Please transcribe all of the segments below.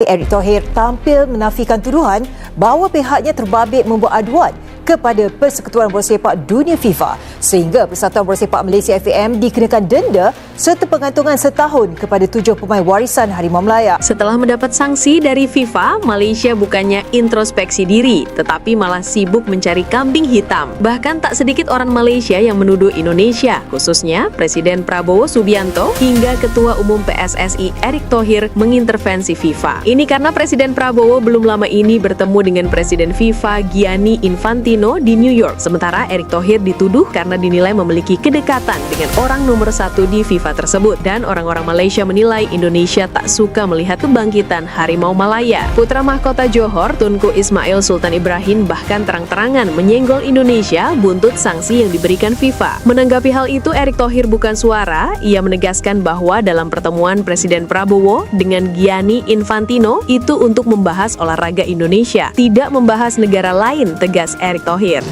Erick Thohir tampil menafikan tuduhan bahawa pihaknya terbabit membuat aduan kepada Persekutuan Bola Sepak Dunia FIFA sehingga Persatuan Bola Sepak Malaysia FAM dikenakan denda serta pengantungan setahun kepada 7 pemain warisan Harimau Melaya. Setelah mendapat sanksi dari FIFA, Malaysia bukannya introspeksi diri, tetapi malah sibuk mencari kambing hitam. Bahkan tak sedikit orang Malaysia yang menuduh Indonesia, khususnya Presiden Prabowo Subianto hingga Ketua Umum PSSI Erick Thohir mengintervensi FIFA. Ini karena Presiden Prabowo belum lama ini bertemu dengan Presiden FIFA Gianni Infantino di New York. Sementara Erick Thohir dituduh karena dinilai memiliki kedekatan dengan orang nomor 1 di FIFA tersebut. Dan orang-orang Malaysia menilai Indonesia tak suka melihat kebangkitan Harimau Malaya. Putra mahkota Johor, Tunku Ismail Sultan Ibrahim bahkan terang-terangan menyenggol Indonesia buntut sanksi yang diberikan FIFA. Menanggapi hal itu, Erick Thohir bukan suara. Ia menegaskan bahwa dalam pertemuan Presiden Prabowo dengan Gianni Infantino itu untuk membahas olahraga Indonesia, tidak membahas negara lain, tegas Erick Thohir.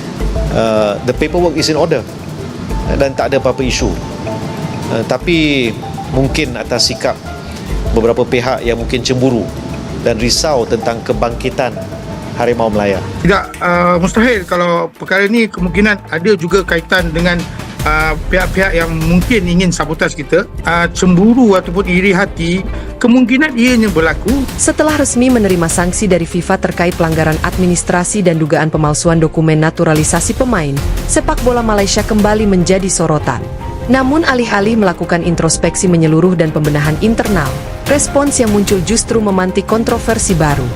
The paperwork is in order dan tak ada apa-apa isu. Tapi mungkin atas sikap beberapa pihak yang mungkin cemburu dan risau tentang kebangkitan Harimau Melaya. Tidak mustahil kalau perkara ini kemungkinan ada juga kaitan dengan pihak-pihak yang mungkin ingin sabotaj kita, cemburu ataupun iri hati, kemungkinan ianya berlaku. Setelah resmi menerima sanksi dari FIFA terkait pelanggaran administrasi dan dugaan pemalsuan dokumen naturalisasi pemain, sepak bola Malaysia kembali menjadi sorotan. Namun alih-alih melakukan introspeksi menyeluruh dan pembenahan internal, respons yang muncul justru memantik kontroversi baru.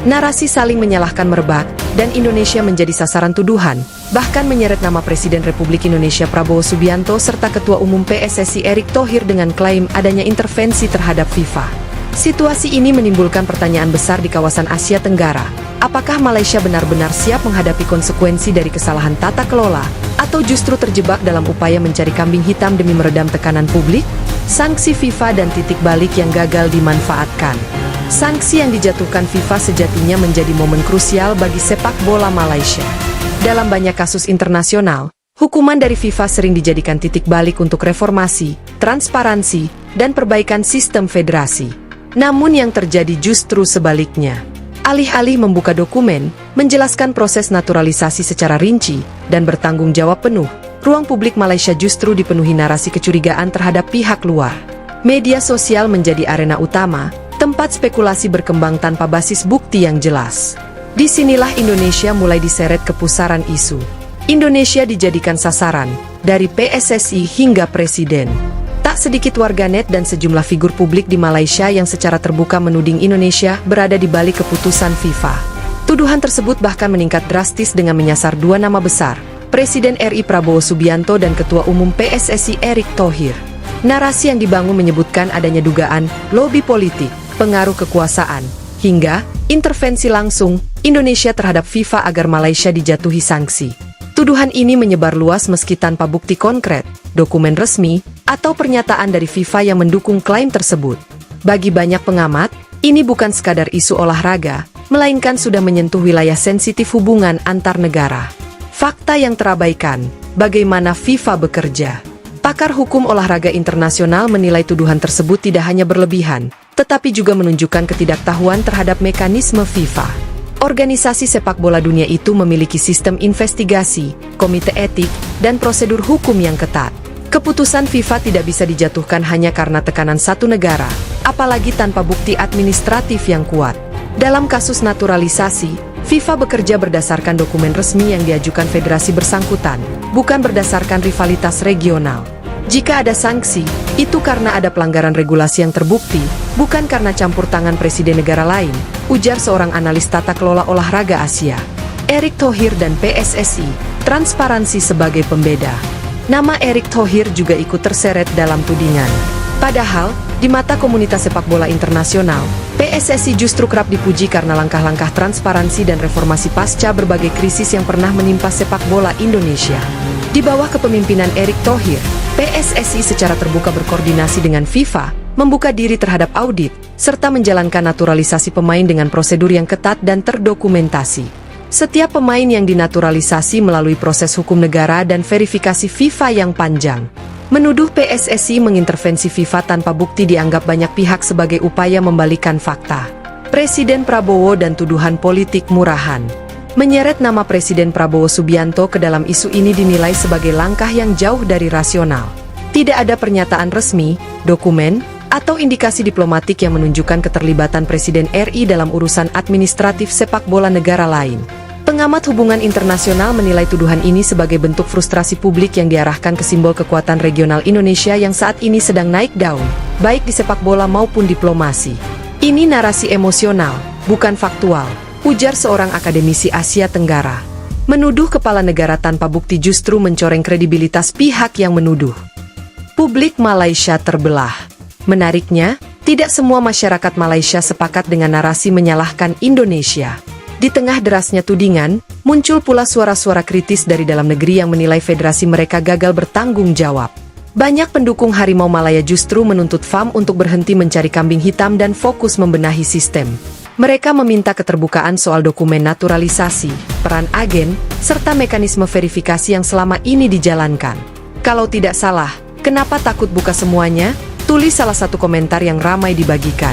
Narasi saling menyalahkan merebak, dan Indonesia menjadi sasaran tuduhan, bahkan menyeret nama Presiden Republik Indonesia Prabowo Subianto serta Ketua Umum PSSI Erick Thohir dengan klaim adanya intervensi terhadap FIFA. Situasi ini menimbulkan pertanyaan besar di kawasan Asia Tenggara. Apakah Malaysia benar-benar siap menghadapi konsekuensi dari kesalahan tata kelola, atau justru terjebak dalam upaya mencari kambing hitam demi meredam tekanan publik? Sanksi FIFA dan titik balik yang gagal dimanfaatkan. Sanksi yang dijatuhkan FIFA sejatinya menjadi momen krusial bagi sepak bola Malaysia. Dalam banyak kasus internasional, hukuman dari FIFA sering dijadikan titik balik untuk reformasi, transparansi, dan perbaikan sistem federasi. Namun yang terjadi justru sebaliknya. Alih-alih membuka dokumen, menjelaskan proses naturalisasi secara rinci, dan bertanggung jawab penuh, ruang publik Malaysia justru dipenuhi narasi kecurigaan terhadap pihak luar. Media sosial menjadi arena utama, tempat spekulasi berkembang tanpa basis bukti yang jelas. Disinilah Indonesia mulai diseret ke pusaran isu. Indonesia dijadikan sasaran, dari PSSI hingga Presiden. Tak sedikit warganet dan sejumlah figur publik di Malaysia yang secara terbuka menuding Indonesia berada di balik keputusan FIFA. Tuduhan tersebut bahkan meningkat drastis dengan menyasar dua nama besar, Presiden RI Prabowo Subianto dan Ketua Umum PSSI Erick Thohir. Narasi yang dibangun menyebutkan adanya dugaan lobi politik, pengaruh kekuasaan, hingga intervensi langsung Indonesia terhadap FIFA agar Malaysia dijatuhi sanksi. Tuduhan ini menyebar luas meski tanpa bukti konkret, dokumen resmi, atau pernyataan dari FIFA yang mendukung klaim tersebut. Bagi banyak pengamat, ini bukan sekadar isu olahraga, melainkan sudah menyentuh wilayah sensitif hubungan antar negara. Fakta yang terabaikan, bagaimana FIFA bekerja. Pakar hukum olahraga internasional menilai tuduhan tersebut tidak hanya berlebihan, tetapi juga menunjukkan ketidaktahuan terhadap mekanisme FIFA. Organisasi sepak bola dunia itu memiliki sistem investigasi, komite etik, dan prosedur hukum yang ketat. Keputusan FIFA tidak bisa dijatuhkan hanya karena tekanan satu negara, apalagi tanpa bukti administratif yang kuat. Dalam kasus naturalisasi, FIFA bekerja berdasarkan dokumen resmi yang diajukan federasi bersangkutan, bukan berdasarkan rivalitas regional. Jika ada sanksi, itu karena ada pelanggaran regulasi yang terbukti, bukan karena campur tangan presiden negara lain, ujar seorang analis tata kelola olahraga Asia. Erick Thohir dan PSSI, transparansi sebagai pembeda. Nama Erick Thohir juga ikut terseret dalam tudingan. Padahal, di mata komunitas sepak bola internasional, PSSI justru kerap dipuji karena langkah-langkah transparansi dan reformasi pasca berbagai krisis yang pernah menimpa sepak bola Indonesia. Di bawah kepemimpinan Erick Thohir, PSSI secara terbuka berkoordinasi dengan FIFA, membuka diri terhadap audit, serta menjalankan naturalisasi pemain dengan prosedur yang ketat dan terdokumentasi. Setiap pemain yang dinaturalisasi melalui proses hukum negara dan verifikasi FIFA yang panjang. Menuduh PSSI mengintervensi FIFA tanpa bukti dianggap banyak pihak sebagai upaya membalikan fakta. Presiden Prabowo dan tuduhan politik murahan. Menyeret nama Presiden Prabowo Subianto ke dalam isu ini dinilai sebagai langkah yang jauh dari rasional. Tidak ada pernyataan resmi, dokumen, atau indikasi diplomatik yang menunjukkan keterlibatan Presiden RI dalam urusan administratif sepak bola negara lain. Pengamat hubungan internasional menilai tuduhan ini sebagai bentuk frustrasi publik yang diarahkan ke simbol kekuatan regional Indonesia yang saat ini sedang naik daun, baik di sepak bola maupun diplomasi. Ini narasi emosional, bukan faktual, ujar seorang akademisi Asia Tenggara. Menuduh kepala negara tanpa bukti justru mencoreng kredibilitas pihak yang menuduh. Publik Malaysia terbelah. Menariknya, tidak semua masyarakat Malaysia sepakat dengan narasi menyalahkan Indonesia. Di tengah derasnya tudingan, muncul pula suara-suara kritis dari dalam negeri yang menilai federasi mereka gagal bertanggung jawab. Banyak pendukung Harimau Malaya justru menuntut FAM untuk berhenti mencari kambing hitam dan fokus membenahi sistem. Mereka meminta keterbukaan soal dokumen naturalisasi, peran agen, serta mekanisme verifikasi yang selama ini dijalankan. Kalau tidak salah, kenapa takut buka semuanya? Tulis salah satu komentar yang ramai dibagikan.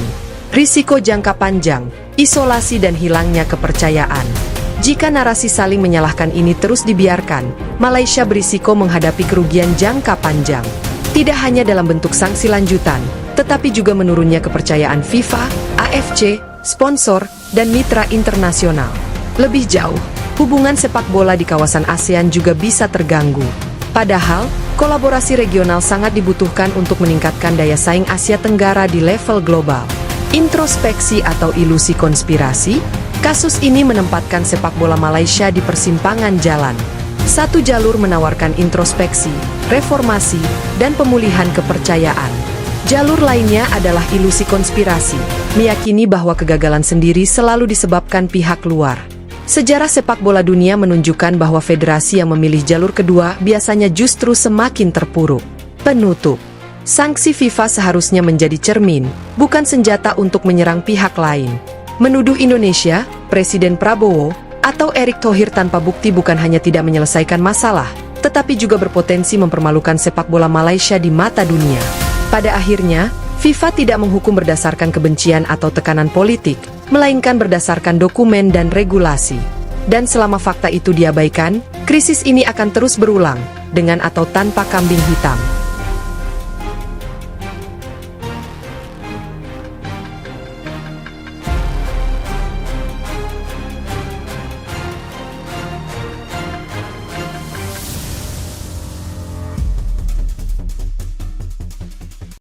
Risiko jangka panjang, isolasi dan hilangnya kepercayaan. Jika narasi saling menyalahkan ini terus dibiarkan, Malaysia berisiko menghadapi kerugian jangka panjang. Tidak hanya dalam bentuk sanksi lanjutan, tetapi juga menurunnya kepercayaan FIFA, AFC, sponsor, dan mitra internasional. Lebih jauh, hubungan sepak bola di kawasan ASEAN juga bisa terganggu. Padahal, kolaborasi regional sangat dibutuhkan untuk meningkatkan daya saing Asia Tenggara di level global. Introspeksi atau ilusi konspirasi? Kasus ini menempatkan sepak bola Malaysia di persimpangan jalan. Satu jalur menawarkan introspeksi, reformasi, dan pemulihan kepercayaan. Jalur lainnya adalah ilusi konspirasi, meyakini bahwa kegagalan sendiri selalu disebabkan pihak luar. Sejarah sepak bola dunia menunjukkan bahwa federasi yang memilih jalur kedua biasanya justru semakin terpuruk. Penutup. Sanksi FIFA seharusnya menjadi cermin, bukan senjata untuk menyerang pihak lain. Menuduh Indonesia, Presiden Prabowo, atau Erick Thohir tanpa bukti bukan hanya tidak menyelesaikan masalah, tetapi juga berpotensi mempermalukan sepak bola Malaysia di mata dunia. Pada akhirnya, FIFA tidak menghukum berdasarkan kebencian atau tekanan politik, melainkan berdasarkan dokumen dan regulasi. Dan selama fakta itu diabaikan, krisis ini akan terus berulang, dengan atau tanpa kambing hitam.